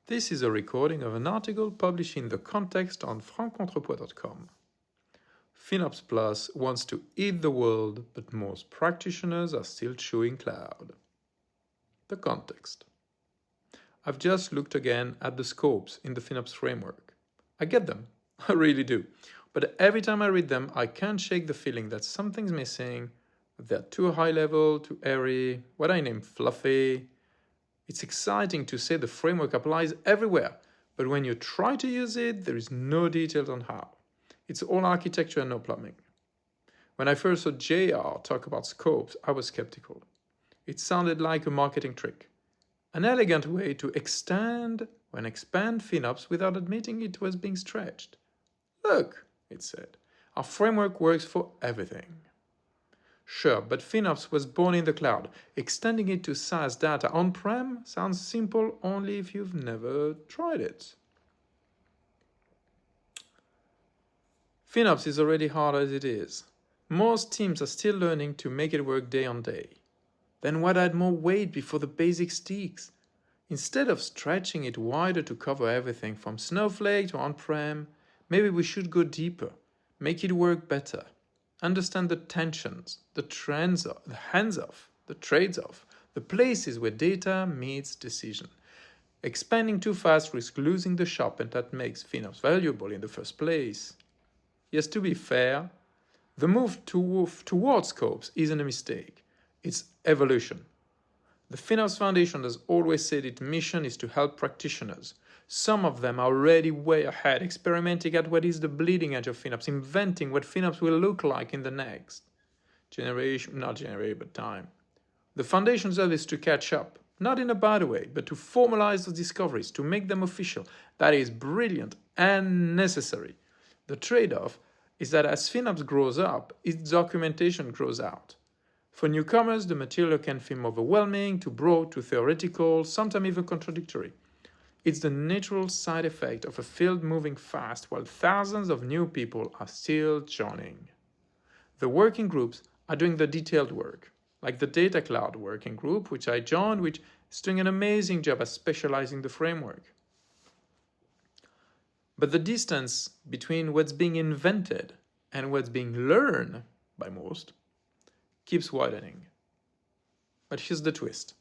This is a recording of an article published in The Context on francontrepois.com. FinOps Plus wants to eat the world, but most practitioners are still chewing cloud. The context. I've just looked again at the scopes in the FinOps framework. I get them, I really do. But every time I read them, I can't shake the feeling that something's missing, that they're too high level, too airy, what I name fluffy. It's exciting to say the framework applies everywhere, but when you try to use it, there is no details on how. It's all architecture and no plumbing. When I first saw JR talk about scopes, I was skeptical. It sounded like a marketing trick, an elegant way to expand FinOps without admitting it was being stretched. Look, it said, our framework works for everything. Sure, but FinOps was born in the cloud. Extending it to SaaS data on-prem sounds simple only if you've never tried it. FinOps is already hard as it is. Most teams are still learning to make it work day on day. Then why add more weight before the basic sticks? Instead of stretching it wider to cover everything from Snowflake to on-prem, maybe we should go deeper, make it work better. Understand the tensions, the trends, the hands-off, the trades-off, the places where data meets decision. Expanding too fast risks losing the sharpness that makes FinOps valuable in the first place. Yes, to be fair, the move towards scopes isn't a mistake. It's evolution. The FinOps Foundation has always said its mission is to help practitioners. Some of them are already way ahead, experimenting at what is the bleeding edge of FinOps, inventing what FinOps will look like in the next time. The foundation's job is to catch up, not in a bad way, but to formalize those discoveries, to make them official. That is brilliant and necessary. The trade-off is that as FinOps grows up, its documentation grows out. For newcomers, the material can feel overwhelming, too broad, too theoretical, sometimes even contradictory. It's the natural side effect of a field moving fast while thousands of new people are still joining. The working groups are doing the detailed work, like the Data Cloud working group, which I joined, which is doing an amazing job at specializing the framework. But the distance between what's being invented and what's being learned by most keeps widening. But here's the twist.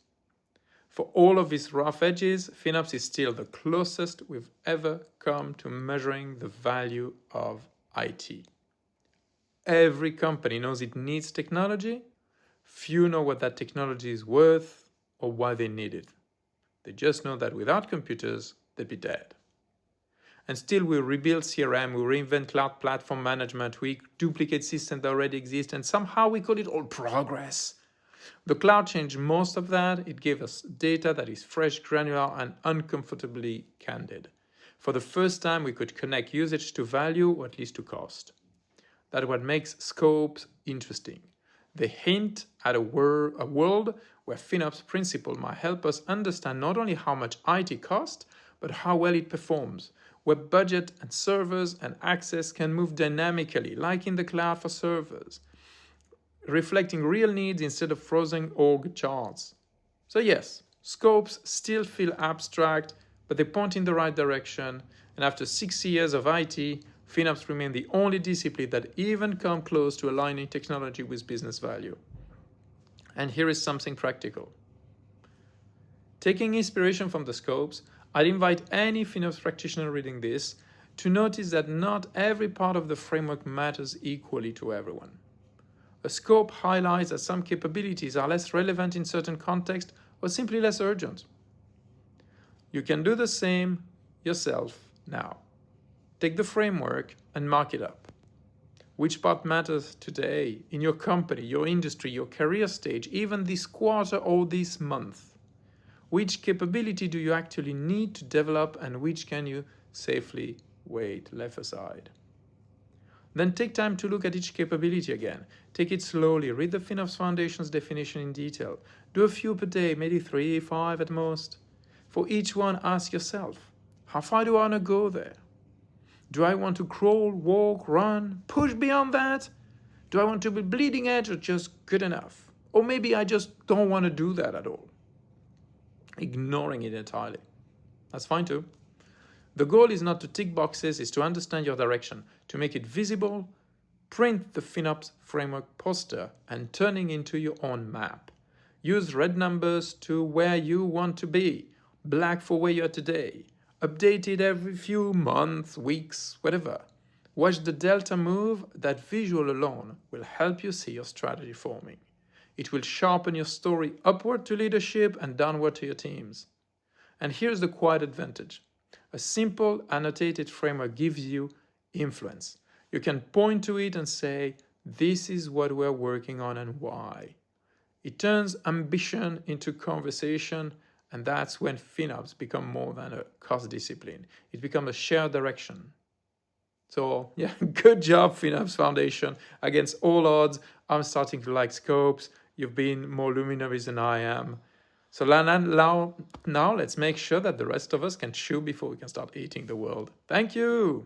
For all of its rough edges, FinOps is still the closest we've ever come to measuring the value of IT. Every company knows it needs technology. Few know what that technology is worth or why they need it. They just know that without computers, they'd be dead. And still we rebuild CRM, we reinvent cloud platform management, we duplicate systems that already exist, and somehow we call it all progress. The cloud changed most of that. It gave us data that is fresh, granular, and uncomfortably candid. For the first time, we could connect usage to value, or at least to cost. That's what makes scopes interesting. They hint at a world where FinOps principle might help us understand not only how much IT costs, but how well it performs, where budget and servers and access can move dynamically, like in the cloud for servers, reflecting real needs instead of frozen org charts. So yes, scopes still feel abstract, but they point in the right direction, and after 60 years of IT, FinOps remain the only discipline that even come close to aligning technology with business value. And here is something practical. Taking inspiration from the scopes, I'd invite any FinOps practitioner reading this to notice that not every part of the framework matters equally to everyone. A scope highlights that some capabilities are less relevant in certain contexts or simply less urgent. You can do the same yourself now. Take the framework and mark it up. Which part matters today in your company, your industry, your career stage, even this quarter or this month? Which capability do you actually need to develop and which can you safely left aside? Then take time to look at each capability again. Take it slowly, read the FinOps Foundation's definition in detail. Do a few per day, maybe 3, 5 at most. For each one, ask yourself, how far do I want to go there? Do I want to crawl, walk, run, push beyond that? Do I want to be bleeding edge or just good enough? Or maybe I just don't want to do that at all, ignoring it entirely. That's fine too. The goal is not to tick boxes, is to understand your direction, to make it visible, print the FinOps framework poster and turning into your own map. Use red numbers to where you want to be, black for where you are today. Update it every few months, weeks, whatever. Watch the delta move. That visual alone will help you see your strategy forming. It will sharpen your story upward to leadership and downward to your teams. And here's the quiet advantage. A simple annotated framework gives you influence. You can point to it and say, this is what we're working on and why. It turns ambition into conversation, and that's when FinOps become more than a cost discipline. It becomes a shared direction. So yeah, good job, FinOps Foundation. Against all odds, I'm starting to like scopes. You've been more luminaries than I am. So now let's make sure that the rest of us can chew before we can start eating the world. Thank you.